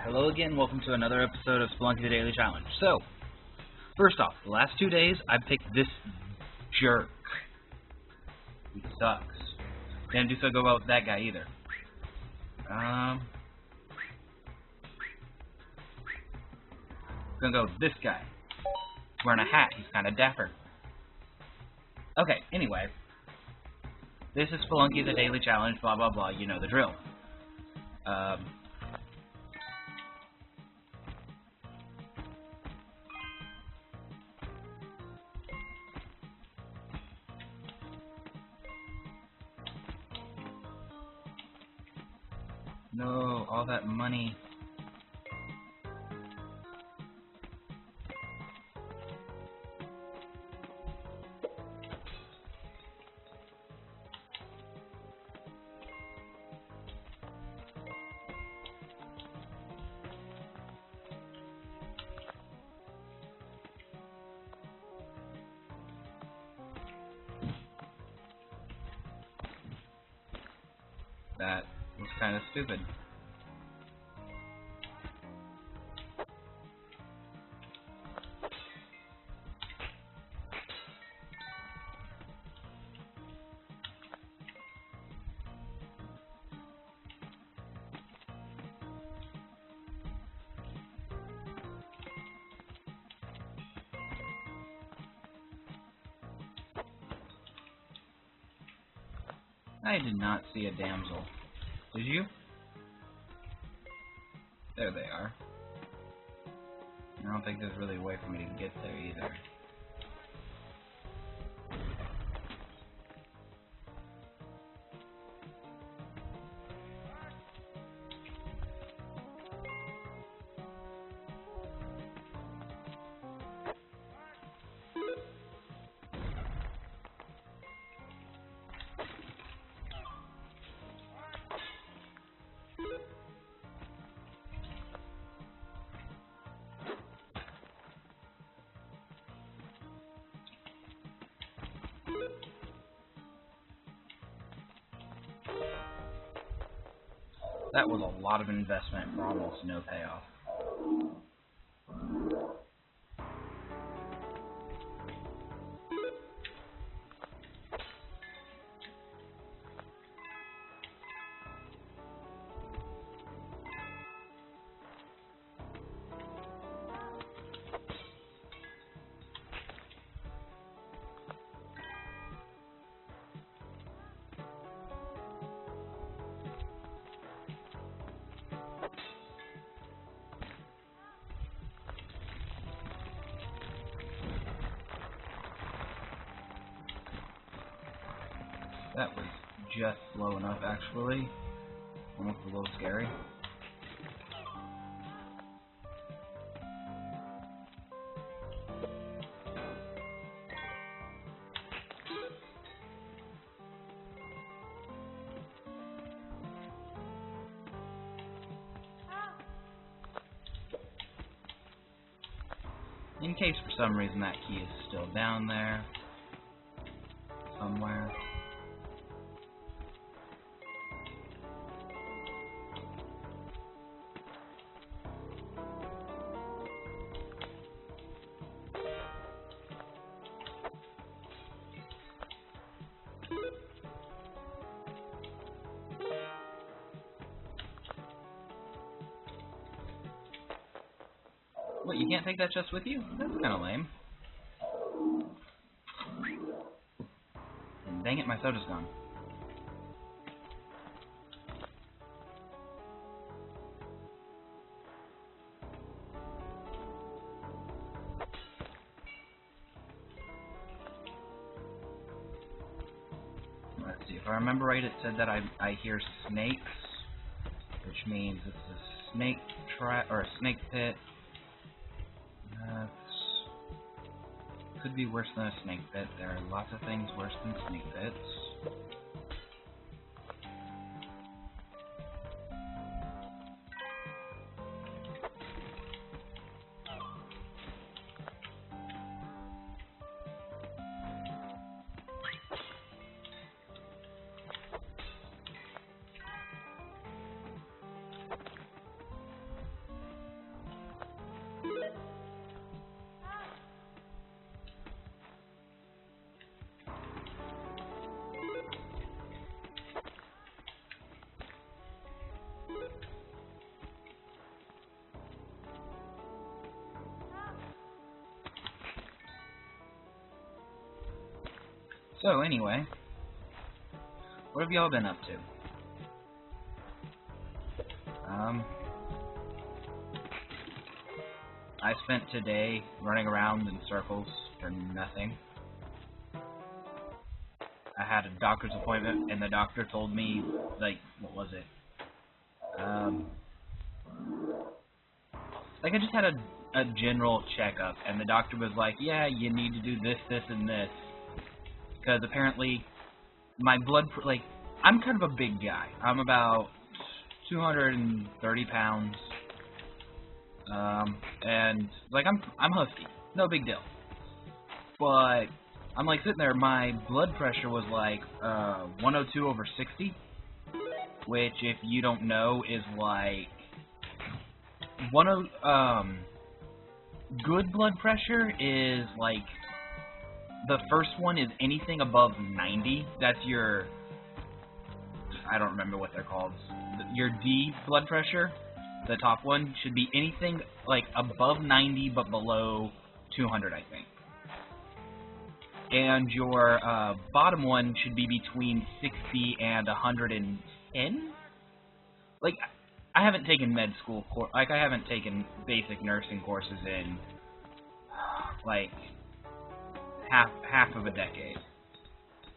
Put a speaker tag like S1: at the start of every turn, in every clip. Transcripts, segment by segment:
S1: Hello again, welcome to another episode of Spelunky the Daily Challenge. So, first off, the last 2 days, I've picked this jerk. He sucks. Didn't do so good about that guy either. Gonna go with this guy. He's wearing a hat, he's kinda dapper. Okay, anyway. This is Spelunky the Daily Challenge, blah blah blah, you know the drill. No, all that money. That was kind of stupid. I did not see a damsel. Did you? There they are. I don't think there's really a way for me to get there either. That was a lot of investment for almost no payoff. That was just slow enough, actually. Almost a little scary. In case for some reason that key is still down there somewhere. What, you can't take that chest with you? That's kind of lame. And dang it, my soda's gone. Let's see, if I remember right, it said that I hear snakes, which means it's a snake trap or a snake pit. Could be worse than a snake pit. There are lots of things worse than snake pits. So anyway, what have y'all been up to? I spent today running around in circles for nothing. I had a doctor's appointment, and the doctor told me, like, what was it? Like, I just had a general checkup, and the doctor was like, yeah, you need to do this, this, and this. Because apparently, my like, I'm kind of a big guy. I'm about 230 pounds. And, like, I'm husky. No big deal. But, I'm, like, sitting there, my blood pressure was, like, 102/60. Which, if you don't know, is, like, good blood pressure is, like, the first one is anything above 90. That's your, I don't remember what they're called. Your D blood pressure, the top one, should be anything, like, above 90 but below 200, I think. And your bottom one should be between 60 and 110? Like, I haven't taken med school, like, I haven't taken basic nursing courses in, like, half of a decade.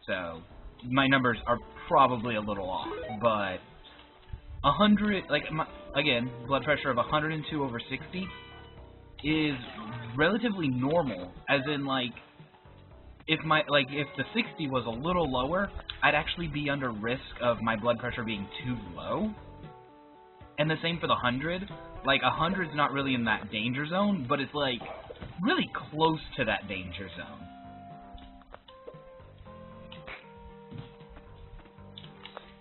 S1: So, my numbers are probably a little off, but 100, like, again, blood pressure of 102/60 is relatively normal, as in, like, if the 60 was a little lower, I'd actually be under risk of my blood pressure being too low. And the same for the 100. Like, 100's not really in that danger zone, but it's, like, really close to that danger zone.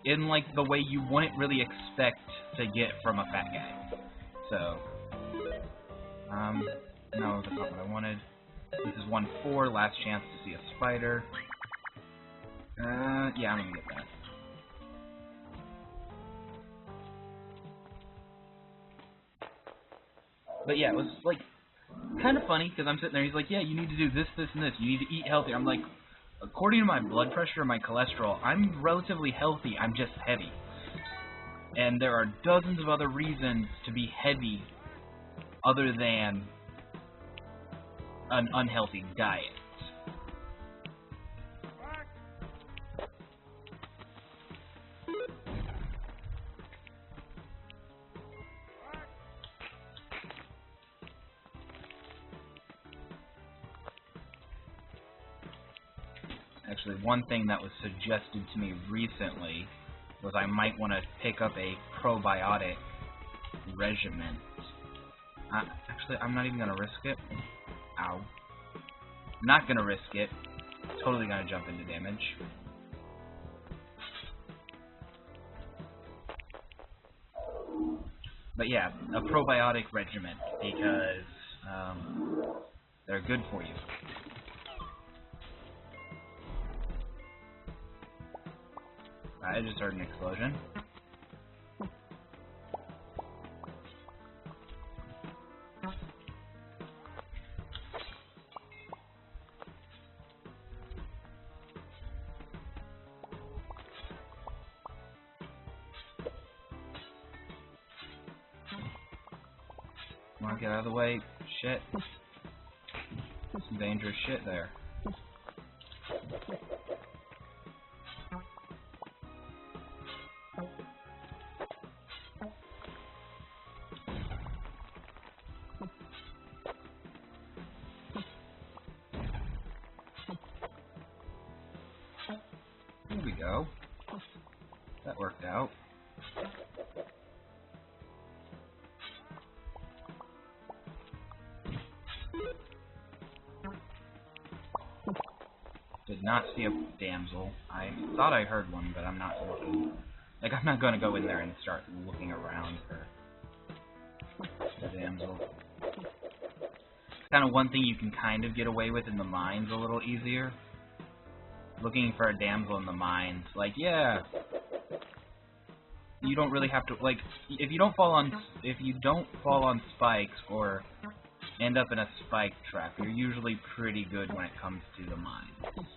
S1: In, like, the way you wouldn't really expect to get from a fat guy. So, no, that's not what I wanted. This is 1-4, last chance to see a spider. Yeah, I'm gonna get that. But yeah, it was, like, kind of funny, because I'm sitting there, he's like, yeah, you need to do this, this, and this. You need to eat healthy. I'm like, according to my blood pressure and my cholesterol, I'm relatively healthy. I'm just heavy. And there are dozens of other reasons to be heavy other than an unhealthy diet. Actually, one thing that was suggested to me recently was I might want to pick up a probiotic regimen. Actually, I'm not even going to risk it. Ow. Not going to risk it. Totally going to jump into damage. But yeah, a probiotic regimen, because they're good for you. I just heard an explosion. Come on, get out of the way. Shit. Some dangerous shit there. Here we go. That worked out. Did not see a damsel. I thought I heard one, but I'm not looking. Like, I'm not going to go in there and start looking around for the damsel. Kind of one thing you can kind of get away with in the mines a little easier. Looking for a damsel in the mines. Like, yeah, you don't really have to, like, if you don't fall on spikes or end up in a spike trap, you're usually pretty good when it comes to the mines.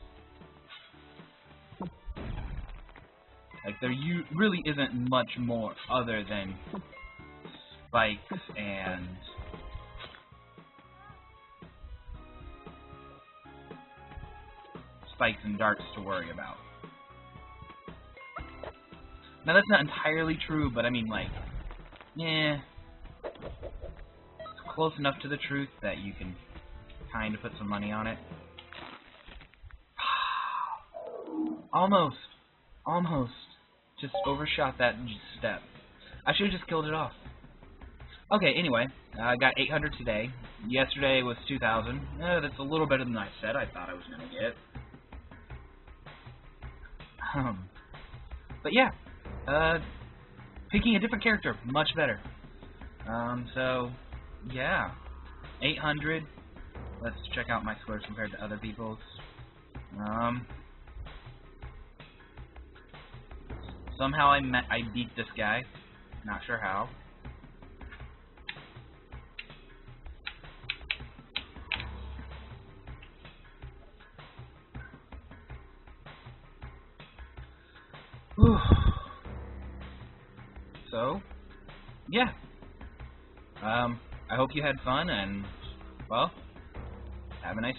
S1: Like, there really isn't much more other than spikes and darts to worry about. Now, that's not entirely true, but I mean, like, yeah, it's close enough to the truth that you can kind of put some money on it. Almost. Just overshot that step. I should have just killed it off. Okay, anyway, I got 800 today. Yesterday was 2,000. That's a little better than I said I thought I was going to get. But yeah, picking a different character, much better. So, yeah, 800. Let's check out my scores compared to other people's. Somehow I beat this guy. Not sure how. Whew. So, yeah. I hope you had fun, and, well, have a nice